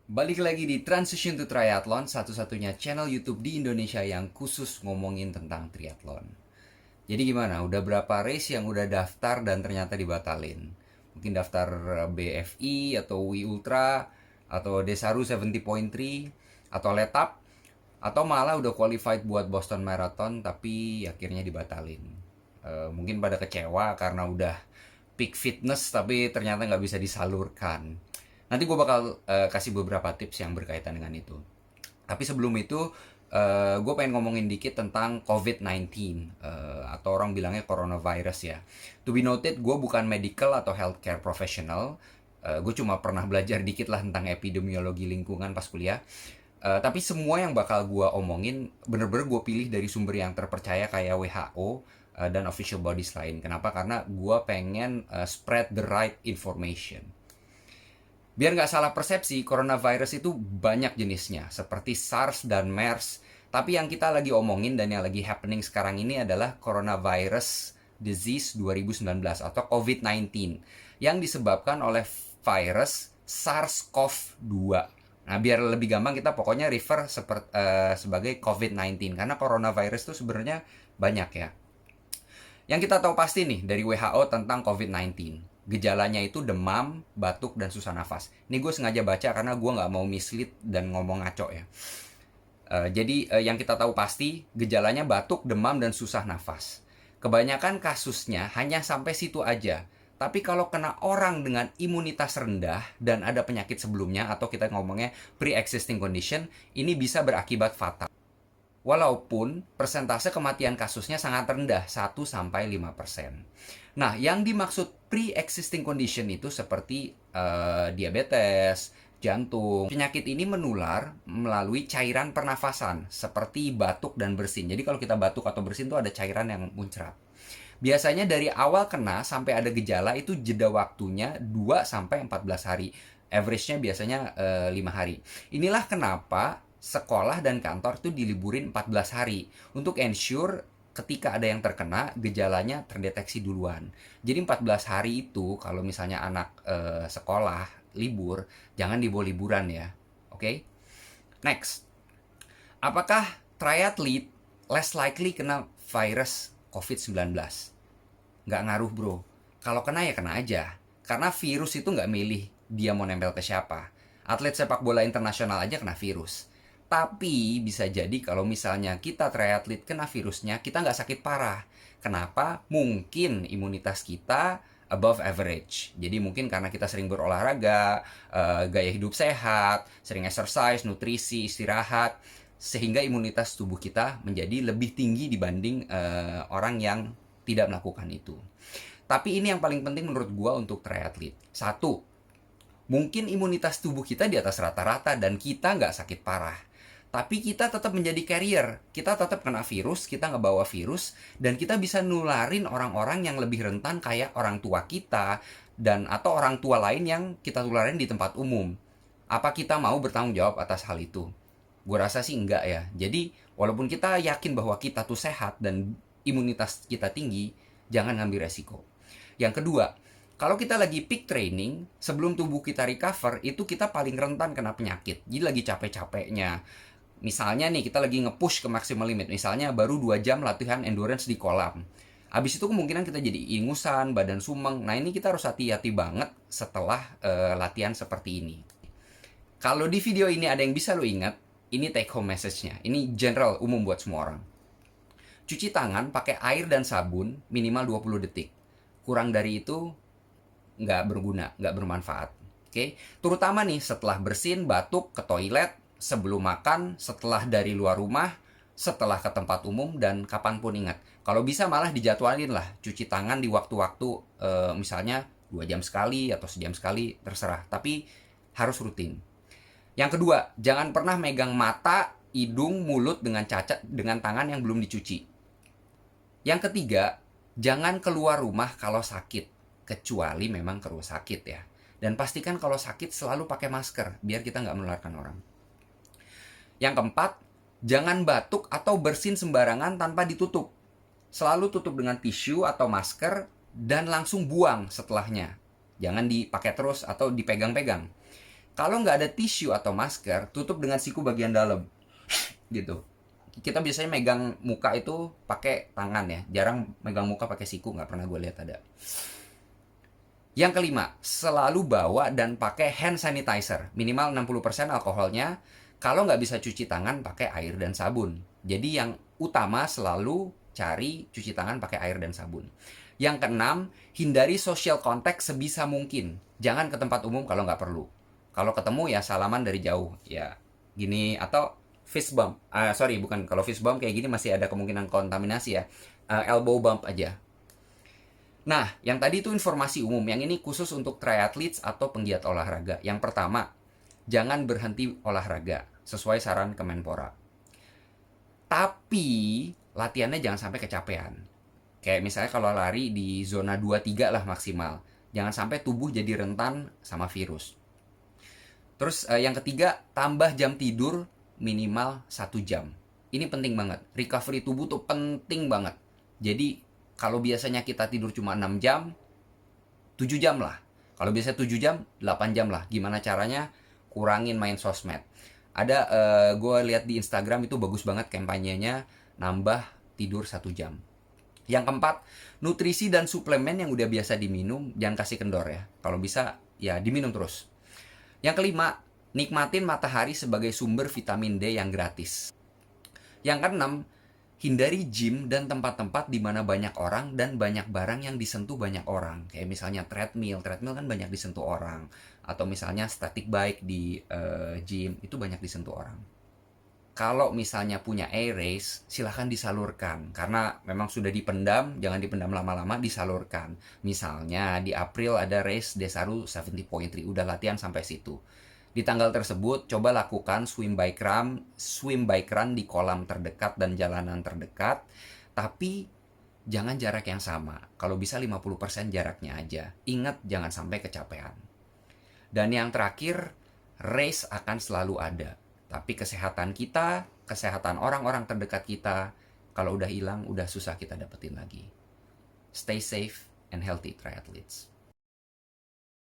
Balik lagi di Transition to Triathlon, satu-satunya channel YouTube di Indonesia yang khusus ngomongin tentang triathlon. Jadi gimana? Udah berapa race yang udah daftar dan ternyata dibatalin? Mungkin daftar BFI atau Wi Ultra atau Desaru 70.3 atau Letap atau malah udah qualified buat Boston Marathon tapi akhirnya dibatalin. Mungkin pada kecewa karena udah peak fitness tapi ternyata nggak bisa disalurkan. Nanti gue bakal kasih beberapa tips yang berkaitan dengan itu. Tapi sebelum itu, gue pengen ngomongin dikit tentang COVID-19, atau orang bilangnya coronavirus ya. To be noted, gue bukan medical atau healthcare professional. Gue cuma pernah belajar dikit lah tentang epidemiologi lingkungan pas kuliah. Tapi semua yang bakal gue omongin bener-bener gue pilih dari sumber yang terpercaya kayak WHO dan official bodies lain. Kenapa? Karena gue pengen spread the right information. Biar nggak salah persepsi, coronavirus itu banyak jenisnya, seperti SARS dan MERS. Tapi yang kita lagi omongin dan yang lagi happening sekarang ini adalah coronavirus disease 2019 atau COVID-19 yang disebabkan oleh virus SARS-CoV-2. Nah, biar lebih gampang kita pokoknya refer sebagai COVID-19 karena coronavirus itu sebenarnya banyak ya. Yang kita tahu pasti nih dari WHO tentang COVID-19. Gejalanya itu demam, batuk, dan susah nafas. Ini gue sengaja baca karena gue nggak mau mislead dan ngomong ngaco ya. Jadi yang kita tahu pasti gejalanya batuk, demam, dan susah nafas. Kebanyakan kasusnya hanya sampai situ aja. Tapi kalau kena orang dengan imunitas rendah dan ada penyakit sebelumnya atau kita ngomongnya pre-existing condition, ini bisa berakibat fatal. Walaupun persentase kematian kasusnya sangat rendah, 1-5%. Nah, yang dimaksud pre-existing condition itu seperti diabetes, jantung. Penyakit ini menular melalui cairan pernafasan, seperti batuk dan bersin. Jadi kalau kita batuk atau bersin itu ada cairan yang muncrat. Biasanya dari awal kena sampai ada gejala itu jeda waktunya 2-14 hari. Average-nya biasanya 5 hari. Inilah kenapa sekolah dan kantor itu diliburin 14 hari untuk ensure ketika ada yang terkena gejalanya terdeteksi duluan. Jadi 14 hari itu kalau misalnya anak sekolah libur, jangan dibawa liburan ya. Oke? Okay? Next. Apakah triathlete less likely kena virus COVID-19? Nggak ngaruh bro. Kalau kena ya kena aja. Karena virus itu nggak milih dia mau nempel ke siapa. Atlet sepak bola internasional aja kena virus. Tapi bisa jadi kalau misalnya kita triatlet kena virusnya, kita nggak sakit parah. Kenapa? Mungkin imunitas kita above average. Jadi mungkin karena kita sering berolahraga, gaya hidup sehat, sering exercise, nutrisi, istirahat, sehingga imunitas tubuh kita menjadi lebih tinggi dibanding orang yang tidak melakukan itu. Tapi ini yang paling penting menurut gua untuk triatlet. Satu, mungkin imunitas tubuh kita di atas rata-rata dan kita nggak sakit parah. Tapi kita tetap menjadi carrier, kita tetap kena virus, kita ngebawa virus, dan kita bisa nularin orang-orang yang lebih rentan kayak orang tua kita, dan atau orang tua lain yang kita tularin di tempat umum. Apa kita mau bertanggung jawab atas hal itu? Gue rasa sih enggak ya. Jadi, walaupun kita yakin bahwa kita tuh sehat dan imunitas kita tinggi, jangan ngambil resiko. Yang kedua, kalau kita lagi peak training, sebelum tubuh kita recover, itu kita paling rentan kena penyakit. Jadi lagi capek-capeknya. Misalnya nih, kita lagi nge-push ke maksimal limit. Misalnya baru 2 jam latihan endurance di kolam. Habis itu kemungkinan kita jadi ingusan, badan sumeng. Nah ini kita harus hati-hati banget setelah latihan seperti ini. Kalau di video ini ada yang bisa lo ingat, ini take home message-nya. Ini general umum buat semua orang. Cuci tangan pakai air dan sabun minimal 20 detik. Kurang dari itu nggak berguna, nggak bermanfaat. Oke, terutama nih setelah bersin, batuk, ke toilet, sebelum makan, setelah dari luar rumah, setelah ke tempat umum, dan kapanpun ingat. Kalau bisa malah dijadwalin lah cuci tangan di waktu-waktu misalnya 2 jam sekali atau sejam sekali, terserah. Tapi harus rutin. Yang kedua, jangan pernah megang mata, hidung, mulut dengan cacat dengan tangan yang belum dicuci. Yang ketiga, jangan keluar rumah kalau sakit, kecuali memang ke rumah sakit ya. Dan pastikan kalau sakit selalu pakai masker, biar kita nggak menularkan orang. Yang keempat, jangan batuk atau bersin sembarangan tanpa ditutup. Selalu tutup dengan tisu atau masker dan langsung buang setelahnya. Jangan dipakai terus atau dipegang-pegang. Kalau nggak ada tisu atau masker, tutup dengan siku bagian dalam. Gitu. Kita biasanya megang muka itu pakai tangan ya. Jarang megang muka pakai siku, nggak pernah gue lihat ada. Yang kelima, selalu bawa dan pakai hand sanitizer. Minimal 60% alkoholnya. Kalau nggak bisa cuci tangan, pakai air dan sabun. Jadi yang utama selalu cari cuci tangan pakai air dan sabun. Yang keenam, hindari social contact sebisa mungkin. Jangan ke tempat umum kalau nggak perlu. Kalau ketemu ya salaman dari jauh. Ya gini, atau fist bump. Sorry, bukan. Kalau fist bump kayak gini masih ada kemungkinan kontaminasi ya. Elbow bump aja. Nah, yang tadi itu informasi umum. Yang ini khusus untuk triathletes atau penggiat olahraga. Yang pertama, jangan berhenti olahraga. Sesuai saran Kemenpora. Tapi, latihannya jangan sampai kecapean. Kayak misalnya kalau lari di zona 2-3 lah maksimal. Jangan sampai tubuh jadi rentan sama virus. Terus yang ketiga, tambah jam tidur minimal 1 jam. Ini penting banget. Recovery tubuh tuh penting banget. Jadi kalau biasanya kita tidur cuma 6 jam, 7 jam lah. Kalau biasanya 7 jam, 8 jam lah. Gimana caranya? Kurangin main sosmed. Ada, gue lihat di Instagram itu bagus banget kampanyenya, nambah tidur 1 jam. Yang keempat, nutrisi dan suplemen yang udah biasa diminum, jangan kasih kendor ya. Kalau bisa, ya diminum terus. Yang kelima, nikmatin matahari sebagai sumber vitamin D yang gratis. Yang keenam, hindari gym dan tempat-tempat di mana banyak orang dan banyak barang yang disentuh banyak orang. Kayak misalnya treadmill kan banyak disentuh orang. Atau misalnya static bike di gym, itu banyak disentuh orang. Kalau misalnya punya A-race, silahkan disalurkan. Karena memang sudah dipendam, jangan dipendam lama-lama, disalurkan. Misalnya di April ada race Desaru 70.3, udah latihan sampai situ. Di tanggal tersebut, coba lakukan swim bike run di kolam terdekat dan jalanan terdekat. Tapi jangan jarak yang sama. Kalau bisa 50% jaraknya aja. Ingat, jangan sampai kecapean. Dan yang terakhir, race akan selalu ada. Tapi kesehatan kita, kesehatan orang-orang terdekat kita, kalau udah hilang, udah susah kita dapetin lagi. Stay safe and healthy, triathletes.